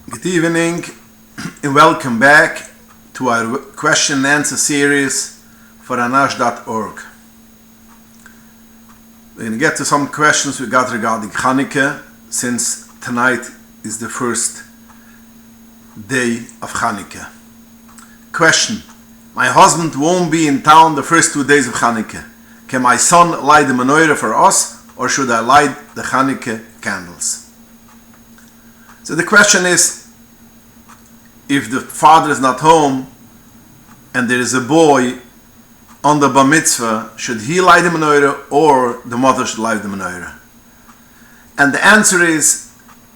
Good evening and welcome back to our question and answer series for Anash.org. We're going to get to some questions we got regarding Hanukkah, since tonight is the first day of Hanukkah. Question: my husband won't be in town the first 2 days of Hanukkah. Can my son light the Manoeuvre for us, or should I light the Hanukkah candles? So the question is, if the father is not home and there is a boy on the bar mitzvah, should he light the Manoeuvre or the mother should light the Manoeuvre? And the answer is,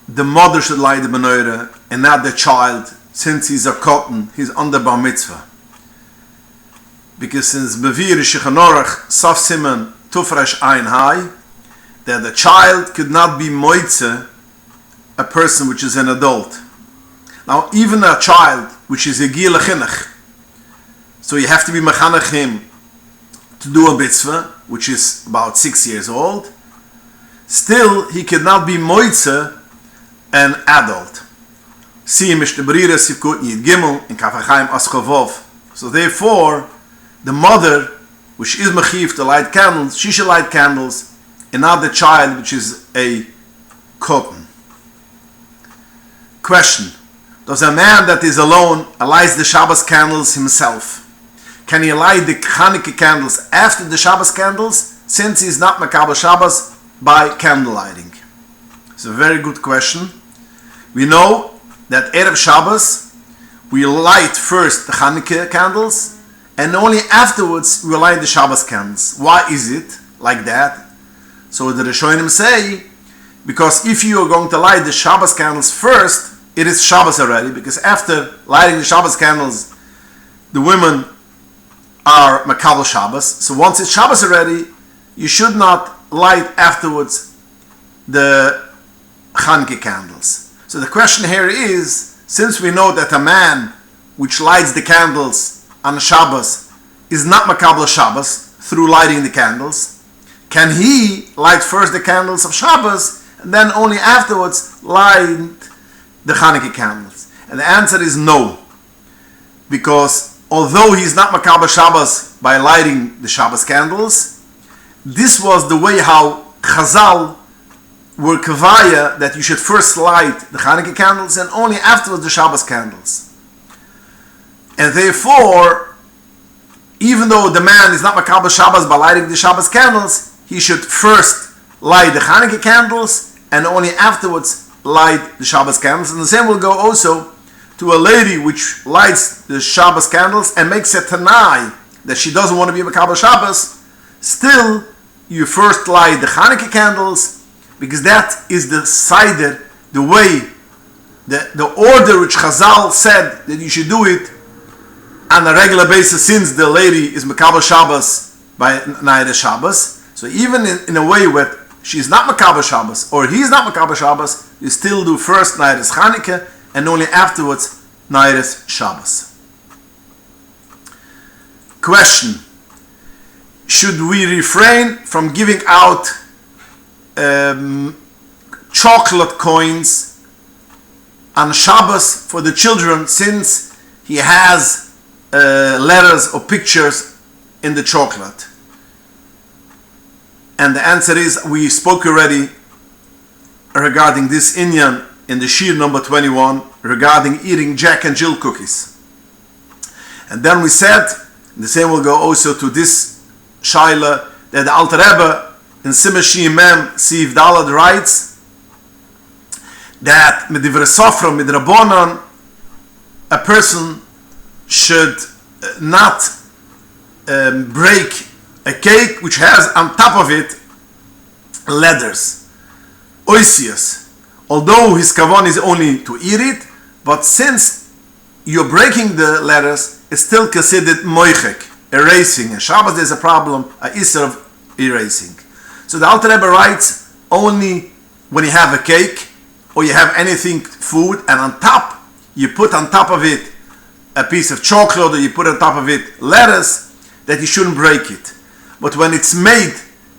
the mother should light the Manoeuvre and not the child, since he's a cotton, he's on the bar mitzvah. Because since Mevir Shechanorach Saf Siman Tufresh Ein Hai, that the child could not be moitze a person which is an adult. Now, even a child which is a gila chinuch, so you have to be mechanech him to do a mitzvah, which is about 6 years old. Still, he cannot be moitze an adult. See Mishnah Berurah Sivkut Yid Gimel in Kaf HaChaim Aschavov. So therefore, the mother, which is mechiv to light candles, she should light candles, and not the child, which is a cotton. Question: does a man that is alone light the Shabbos candles himself? Can he light the Hanukkah candles after the Shabbos candles, since he is not Makabel Shabbos by candle lighting? It's a very good question. We know that Erev Shabbos we light first the Hanukkah candles, and only afterwards we light the Shabbos candles. Why is it like that? So the Rishonim say, because if you are going to light the Shabbos candles first, it is Shabbos already, because after lighting the Shabbos candles, the women are Makabel Shabbos. So once it's Shabbos already, you should not light afterwards the Hanukkah candles. So the question here is, since we know that a man which lights the candles on Shabbos is not Makabel Shabbos through lighting the candles, can he light first the candles of Shabbos and then only afterwards light the Hanukkah candles? And the answer is no, because although he's not Makabel Shabbos by lighting the Shabbos candles, this was the way how Chazal were kavaya, that you should first light the Hanukkah candles and only afterwards the Shabbos candles. And therefore, even though the man is not Makabel Shabbos by lighting the Shabbos candles, he should first light the Hanukkah candles and only afterwards light the Shabbos candles. And the same will go also to a lady which lights the Shabbos candles and makes a tanai that she doesn't want to be Makabel Shabbos. Still, you first light the Hanukkah candles, because that is the sider, the way, the order which Chazal said that you should do it on a regular basis, since the lady is Makabel Shabbos by Night Shabbos. So even in a way where she's not Makabel Shabbos or he's not Makabel Shabbos, you still do first Night Hanukkah and only afterwards Night Shabbos. Question: should we refrain from giving out chocolate coins on Shabbos for the children, since he has letters or pictures in the chocolate? And the answer is, we spoke already regarding this inyan in the Shir number 21 regarding eating Jack and Jill cookies. And then we said, and the same will go also to this Shaila, that the Alter Rebbe in Simon Shim Mem Siv Dalad writes that Medivre Sofra Midrabonon, a person should not break a cake which has on top of it letters, oisius, although his kavan is only to eat it, but since you're breaking the letters, it's still considered moichek, erasing. In Shabbos there's a problem, a isser of erasing. So the Alter Rebbe writes, only when you have a cake or you have anything, food, and on top, you put on top of it a piece of chocolate, or you put on top of it lettuce, that you shouldn't break it. But when it's made,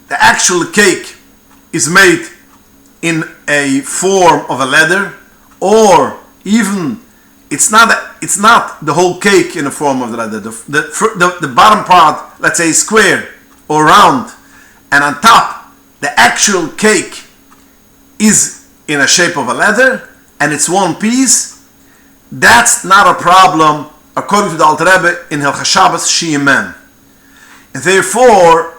the actual cake is made in a form of a letter, or even it's not the whole cake in the form of the leather. The bottom part, let's say, is square or round, and on top the actual cake is in a shape of a leather, and it's one piece. That's not a problem according to the Alter Rebbe in Halacha Shabbos Shiyim Mem. And therefore,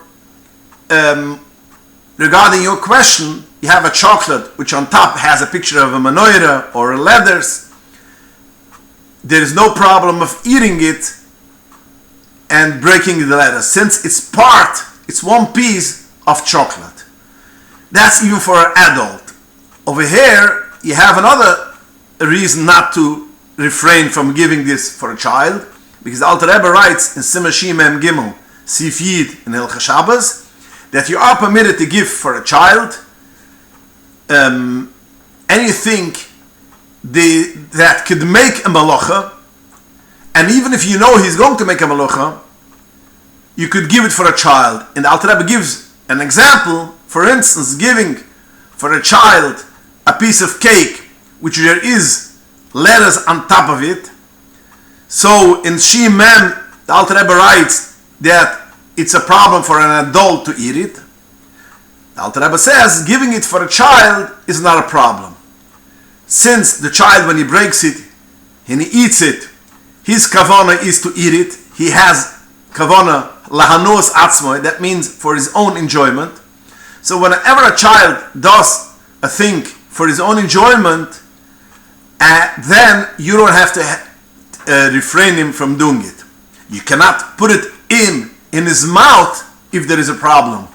regarding your question, you have a chocolate which on top has a picture of a Manoeuvre or a leathers. There is no problem of eating it and breaking the leathers, since it's one piece of chocolate. That's even for an adult. Over here, you have another reason not to refrain from giving this for a child, because the Alter Rebbe writes in Simon Shimem Gimel Sif Yid in Hilchos Shabbos that you are permitted to give for a child anything that could make a malacha, and even if you know he's going to make a malacha, you could give it for a child. And the Alter Rebbe gives an example, for instance, giving for a child a piece of cake which there is letters on top of it. So in Shim Mem, the Alter Rebbe writes that it's a problem for an adult to eat it. The Alter Rebbe says giving it for a child is not a problem, since the child, when he breaks it and he eats it, his kavana is to eat it. He has kavana lahanos atzmoi, that means for his own enjoyment. So whenever a child does a thing for his own enjoyment, then you don't have to refrain him from doing it. You cannot put it in his mouth if there is a problem.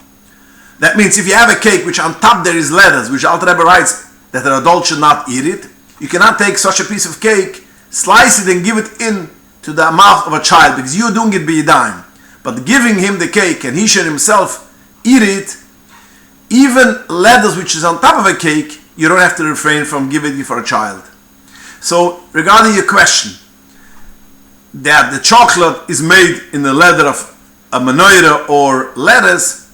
That means if you have a cake which on top there is letters, which Alter Rebbe writes that an adult should not eat it, you cannot take such a piece of cake, slice it and give it in to the mouth of a child, because you're doing it b'yadayim. But giving him the cake and he should himself eat it, even letters which is on top of a cake, you don't have to refrain from giving it for a child. So regarding your question, that the chocolate is made in the leather of a Manoeuvre or letters,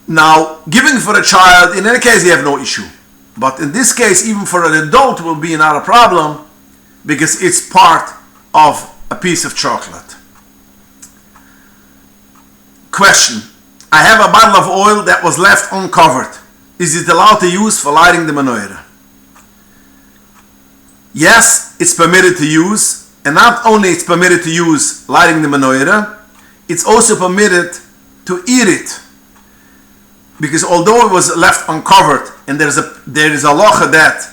now giving for a child, in any case you have no issue. But in this case, even for an adult will be not a problem, because it's part of a piece of chocolate. Question: I have a bottle of oil that was left uncovered. Is it allowed to use for lighting the Manoeuvre? Yes, it's permitted to use, and not only it's permitted to use lighting the Manoeuvre, it's also permitted to eat it. Because although it was left uncovered, and there is a halacha that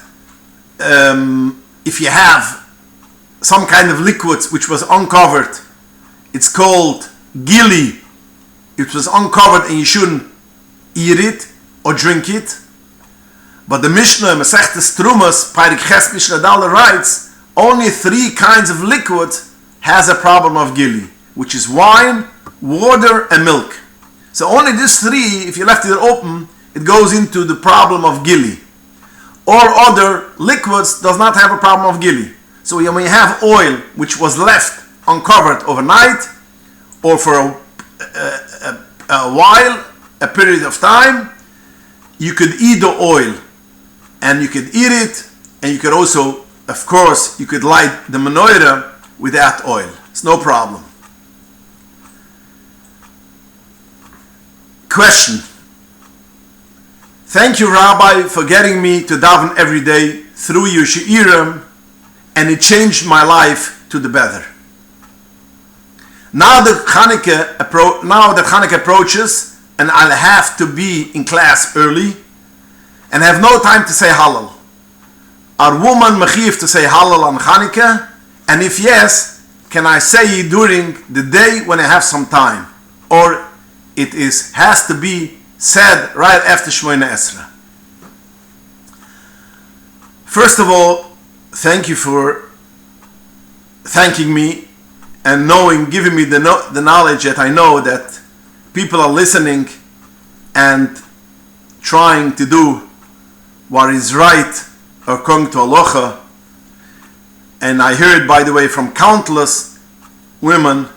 if you have some kind of liquid which was uncovered, it's called gili. It was uncovered and you shouldn't eat it or drink it. But the Mishnah, Masechtes Trumas, Peirik Ches Mishnah Dalet writes, only 3 kinds of liquid has a problem of gili, which is wine, water, and milk. So only these 3, if you left it open, it goes into the problem of gili. All other liquids does not have a problem of gili. So when you have oil which was left uncovered overnight, or for a while, a period of time, you could eat the oil, and you could eat it, and you could also, of course, you could light the Manoeuvre with that oil. It's no problem. Question: thank you, Rabbi, for getting me to daven every day through your shiurim, and it changed my life to the better. Now that Hanukkah approaches, and I'll have to be in class early, and have no time to say Hallel. Are women mechiv to say Hallel on Hanukkah? And if yes, can I say it during the day when I have some time, or has to be said right after Shmoyne Esrei? First of all, thank you for thanking me and giving me the knowledge that I know that people are listening and trying to do what is right according to Halacha. And I heard, by the way, from countless women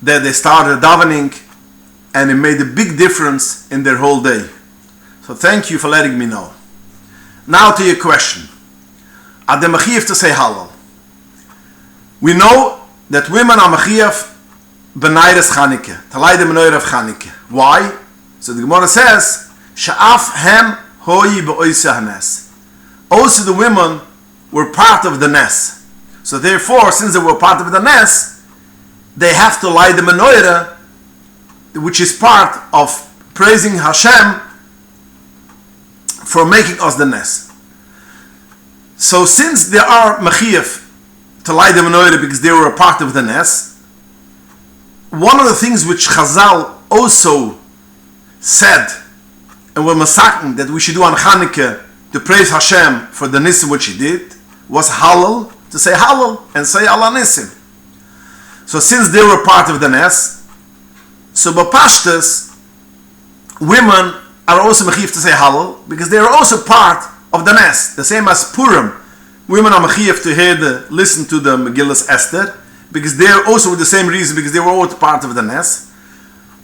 that they started davening and it made a big difference in their whole day. So thank you for letting me know. Now to your question. are they mechiyev to say Hallel. We know that women are mechiyev b'nairas Chanukah, to light the Manoeuvre of Chanukah. Why? So the Gemara says, Sha'af hem hoyi b'oisa hanes. Also the women were part of the Nes. So therefore, since they were part of the Nes, they have to light the Manoeuvre, which is part of praising Hashem for making us the Nes. So since they are mechiyev to light the Manoeuvre because they were a part of the Nes, one of the things which Chazal also said and were masakin that we should do on Chanukah to praise Hashem for the Nisim which He did was Hallel, to say Hallel and say Allah Nisim. So since they were part of the Nes, so Bapashtas, women are also mechiyev to say Hallel because they are also part of the Nes. The same as Purim, women are mechiyev to listen to the Megillas Esther because they are also with the same reason, because they were all part of the Nes.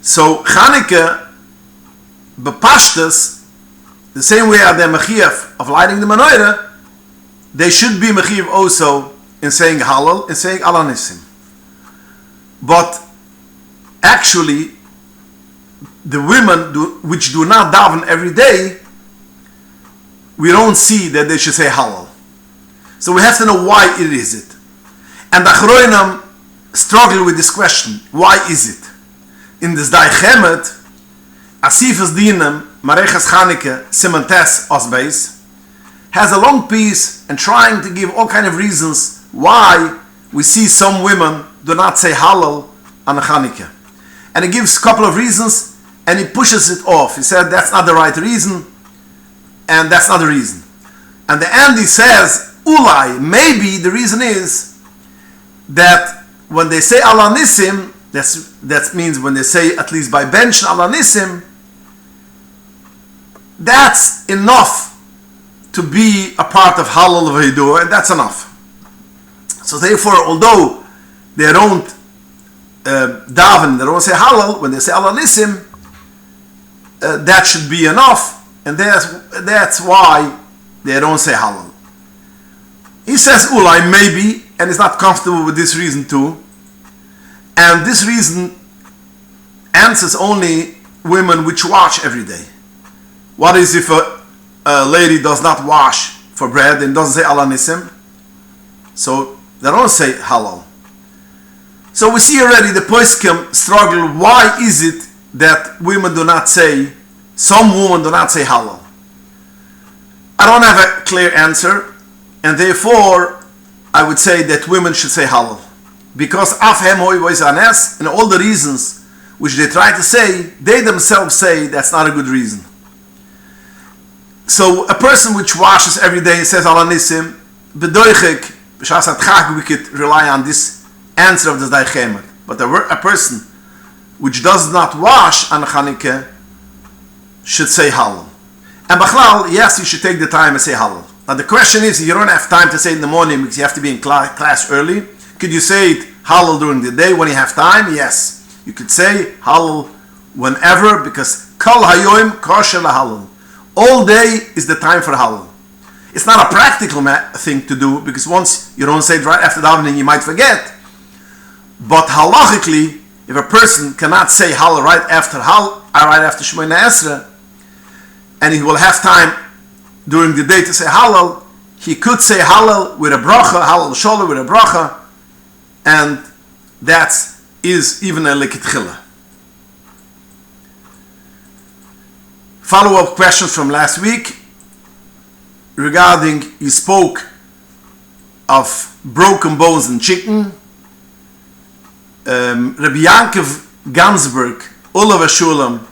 So Chanukah, Bapashtas, the same way as they're mechiyev of lighting the Manoeuvre, they should be mechiyev also in saying Hallel and saying Allah Nisim. But actually, the women which do not daven every day, we don't see that they should say Hallel. So we have to know why it is it. And the Achroinim struggle with this question. Why is it? In this Dai Chemet, Asifas Dinam, Mareches Chanukah, Simantes Osbeis, has a long piece and trying to give all kind of reasons why we see some women do not say Hallel on Chanukah. And he gives a couple of reasons and he pushes it off. He said that's not the right reason and that's not the reason. And the end he says, Ulai, maybe the reason is that when they say Allah Nisim, that means when they say at least by bench Allah Nisim, that's enough to be a part of Hallel V'Hidur, and that's enough. So therefore, although they don't daven, they don't say Hallel, when they say Allah Nisim, that should be enough, and that's why they don't say Hallel. He says Ulai, maybe, and is not comfortable with this reason too. And this reason answers only women which wash every day. What is if a lady does not wash for bread and doesn't say Allah Nisim? So they don't say Hallel. So we see already the poskim struggle. Why is it that women do not say, some women do not say Hallel? I don't have a clear answer, and therefore I would say that women should say Hallel. Because Afhem Hoi Bois Anes, and all the reasons which they try to say, they themselves say that's not a good reason. So a person which washes every day and says Allah Nisim, Bedoichik, B'shas Atchak, we could rely on this answer of the Daichemet. But a person which does not wash on Chanukah should say Hallel. And Bachlal, yes, you should take the time and say Hallel. Now the question is, if you don't have time to say it in the morning because you have to be in class early, could you say it Hallel during the day when you have time? Yes. You could say Hallel whenever, because Kol Hayoim Kosher LaHallel. All day is the time for Hallel. It's not a practical thing to do, because once you don't say it right after davening, you might forget. But halachically, if a person cannot say Hallel right after Shemoneh Esrei, and he will have time during the day to say Hallel, he could say Hallel with a bracha, Hallel Sholeh with a bracha, and that is even a likit chila. Follow-up questions from last week regarding, you spoke of broken bones in chicken. Rabbi Yankov Gansberg, Olav Shulam,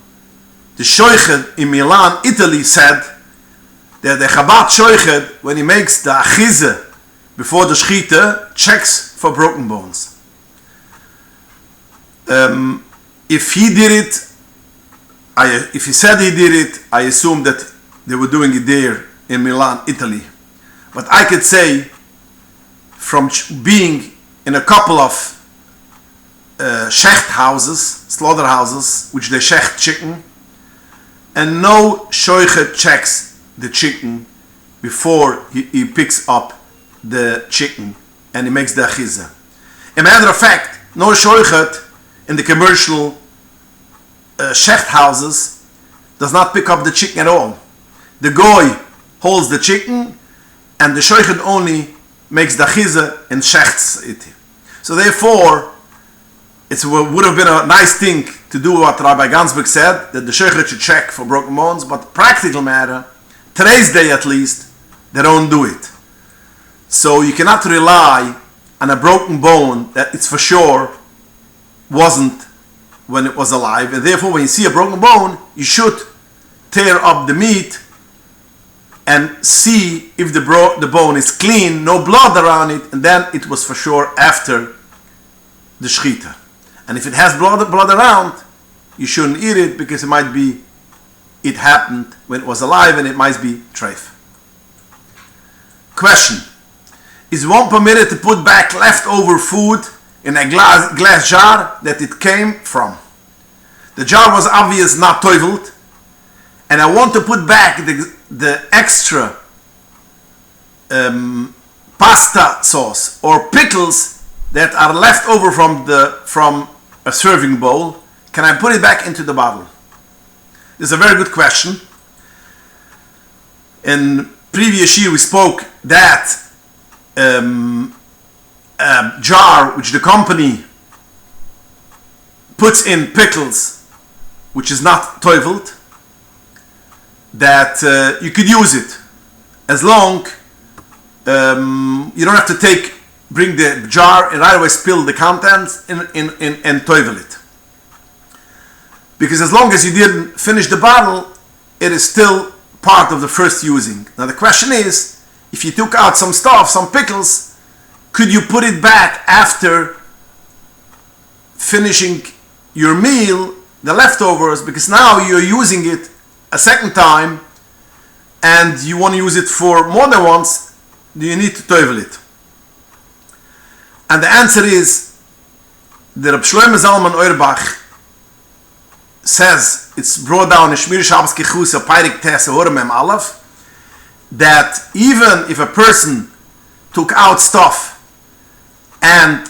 the Shoichet in Milan, Italy, said that the Chabad Shoichet, when he makes the Achize before the Shchita, checks for broken bones. If he did it, if he said he did it, I assume that they were doing it there in Milan, Italy. But I could say, from being in a couple of shecht houses, slaughterhouses, which they shecht chicken, and no shoichet checks the chicken before he picks up the chicken and he makes the achiza. A matter of fact, no shoichet in the commercial shecht houses does not pick up the chicken at all. The goy holds the chicken and the shoichet only makes the achiza and shechts it. So therefore, it would have been a nice thing to do what Rabbi Gansberg said, that the shoichet should check for broken bones, but practical matter, today's day at least, they don't do it. So you cannot rely on a broken bone that it's for sure wasn't when it was alive, and therefore when you see a broken bone, you should tear up the meat and see if the bone is clean, no blood around it, and then it was for sure after the shechita. And if it has blood around, you shouldn't eat it because it might be it happened when it was alive and it might be treif. Question: is one permitted to put back leftover food in a glass jar that it came from? The jar was obvious not toiveled, and I want to put back the extra pasta sauce or pickles that are left over from a serving bowl. Can I put it back into the bottle? This is a very good question. In previous year we spoke that a jar which the company puts in pickles which is not toiveled, that you could use it as long you don't have to bring the jar and right away spill the contents and toivel it, because as long as you didn't finish the bottle, it is still part of the first using. Now the question is, if you took out some stuff, some pickles, could you put it back after finishing your meal, the leftovers, because now you're using it a second time and you want to use it for more than once, do you need to toivel it? And the answer is, the Reb Shlomo Zalman Auerbach says, it's brought down in Shmir Shabbos Kechusa Peirik Tes Horemem Aleph, that even if a person took out stuff and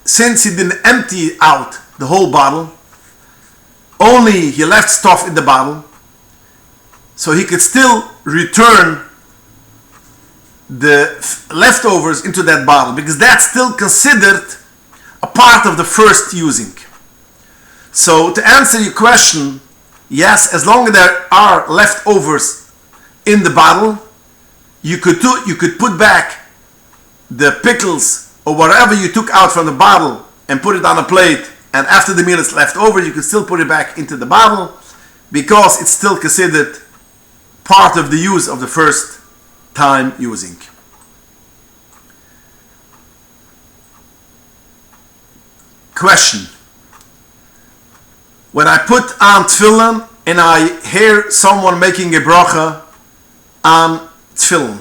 since he didn't empty out the whole bottle, only he left stuff in the bottle, so he could still return the leftovers into that bottle, because that's still considered a part of the first using. So to answer your question, yes, as long as there are leftovers in the bottle, you could put back the pickles or whatever you took out from the bottle and put it on a plate, and after the meal is left over, you could still put it back into the bottle, because it's still considered part of the use of the first time using. Question: when I put on tefillin and I hear someone making a bracha on tefillin,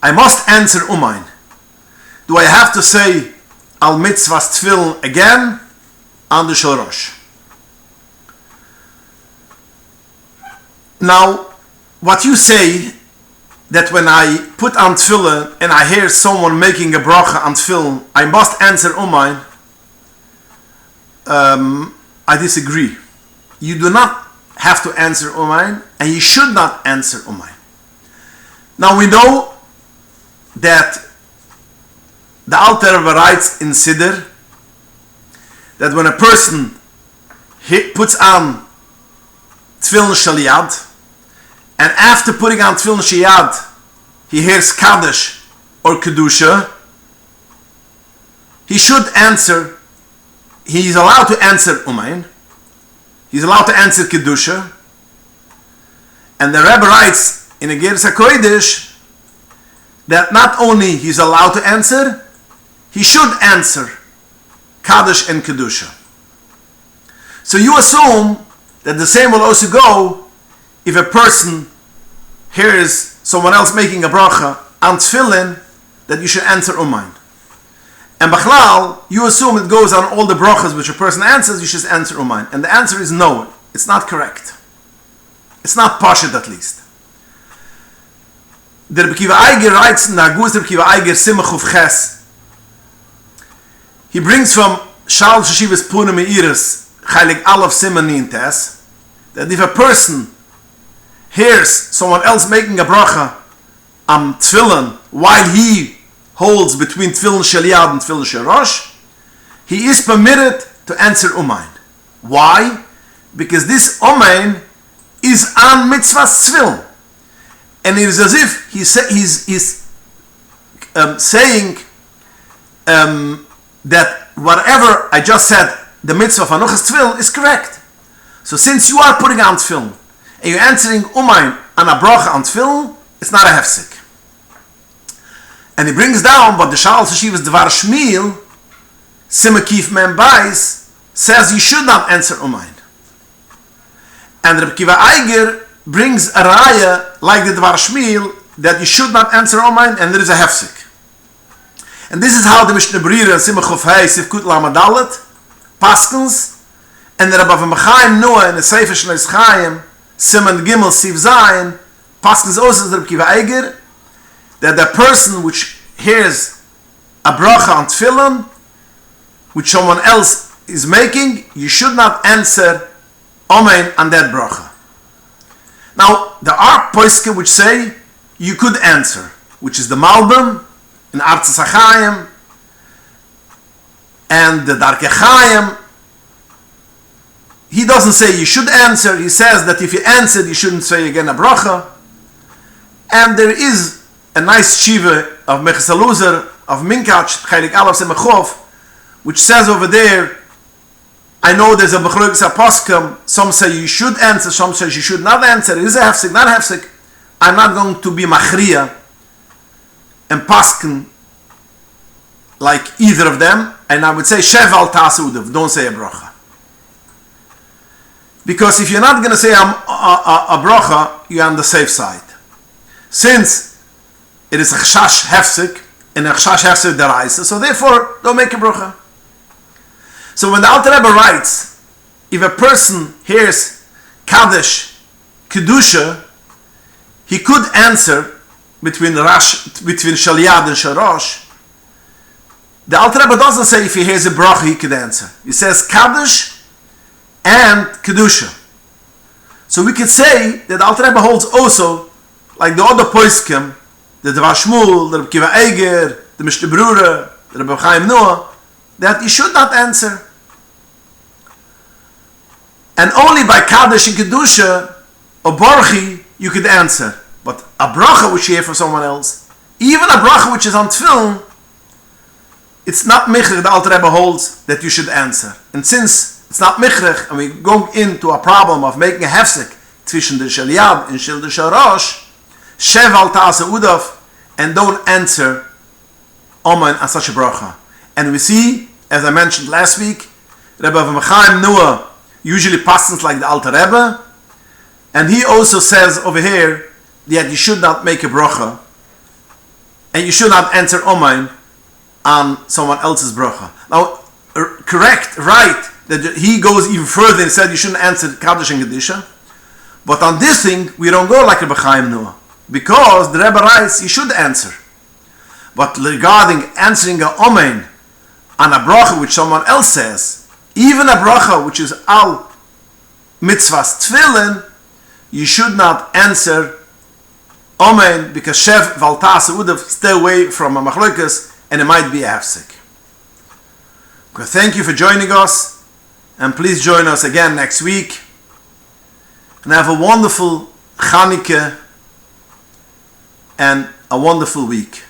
I must answer umain. Do I have to say al mitzvahs tefillin again on the shorosh? Now, what you say, that when I put on tefillin and I hear someone making a bracha on tefillin, I must answer umain, I disagree. You do not have to answer umain, and you should not answer umain. Now we know that the Alter Rebbe writes in Siddur that when a person puts on tefillin shaliyad, and after putting on tefillin shaliyad he hears kaddish or kedusha, he should answer. He's allowed to answer umain. He's allowed to answer kedusha. And the Rebbe writes in a Geras HaKodesh that not only he's allowed to answer, he should answer kaddish and kedusha. So you assume that the same will also go if a person hears someone else making a bracha on tefillin, that you should answer umain. And Bachlal, you assume it goes on all the brachas which a person answers, you should answer umain. And the answer is no, it's not correct. It's not pashut, at least. der Rebbe Kiva Eiger writes in der Agus der Rebbe Kiva Eiger Simach of Ches. He brings from Shal Shashivas Pune Meiris Chaylik Aleph Simon Nintes that if a person hears someone else making a bracha am Tefillin while he holds between Tefillin Shel Yad and Tefillin Shel Rosh, he is permitted to answer Umain. Why? Because this Umain is an mitzvah Tefillin. And it is as if he's saying that whatever I just said, the mitzvah of Anuchas Tefillin is correct. So since you are putting on Tefillin and you're answering Umain and a bracha on Tefillin, it's not a hefsek. And he brings down what the Shal Shashivas Devar Shmiel, Simakif Mem Bais, says you should not answer Umain. And Rebbe Kiva Eiger brings a raya like the Devar Shmiel that you should not answer Umain and there is a hefsek. And this is how the Mishnah Berurah and Simach of Hay Sivkut Lamadalet paskens, and the Rebbe Chaim Noah in the Sefer Shneis Chaim Siman Gimel Siv Zayin paskens also the Rebbe Kiva Eiger that the person which hears a bracha on Tefillin which someone else is making, you should not answer Amen on that bracha. Now, there are poskim which say you could answer, which is the Malbim in Artzas HaChaim and the Darkei Chaim. He doesn't say you should answer, he says that if you answered, you shouldn't say again a bracha. And there is a nice shiva of Meches HaLuzer, of Minkach, Chaylik Aleph Semechov, which says over there, I know there's a Bechloikes HaPoskim, some say you should answer, some say you should not answer. It is a hefsek, not a hefsek. I'm not going to be machriya and paskin like either of them, and I would say shev al ta'asudav, don't say a bracha. Because if you're not going to say a bracha, you're on the safe side. Since it is a chashash hefsek, and a chashash hefsek deraisa, so therefore, don't make a bracha. So when the Alter Rebbe writes, if a person hears Kaddish, Kedusha, he could answer between Shel Yad and Shel Rosh. The Alter Rebbe doesn't say if he hears a bracha he could answer. He says Kaddish and Kedusha. So we could say that the Alter Rebbe holds also, like the other poskim, the Devar Shmuel, the Rebbe Kiva Eiger, the Mishnah Berurah, the Rebbe Chaim Noah, that you should not answer. And only by Kaddish and Kedusha or Borchi you could answer. But a bracha which you hear from someone else, even a bracha which is on Tefillin, it's not Michrech, the Alter Rebbe holds that you should answer. And since it's not Michrech, and we're going into a problem of making a hefsek between the Shel Yad and the Shel Rosh, Shev al Ta'asa Udaf, and don't answer Omen on such a bracha. And we see, as I mentioned last week, Rebbe Chaim Noah usually passes like the Alter Rebbe, and he also says over here that you should not make a bracha, and you should not answer Omen on someone else's bracha. Now, correct, right, that he goes even further and said you shouldn't answer Kaddish and Kedusha, but on this thing, we don't go like Rebbe Chaim Noah, because the Rebbe writes you should answer. But regarding answering a Omen on a bracha which someone else says, even a bracha which is al mitzvahs tefillin, you should not answer Amen because shev valtas would have stay away from a machlokas and it might be a hefsek. Okay, thank you for joining us, and please join us again next week. And have a wonderful Chanukah and a wonderful week.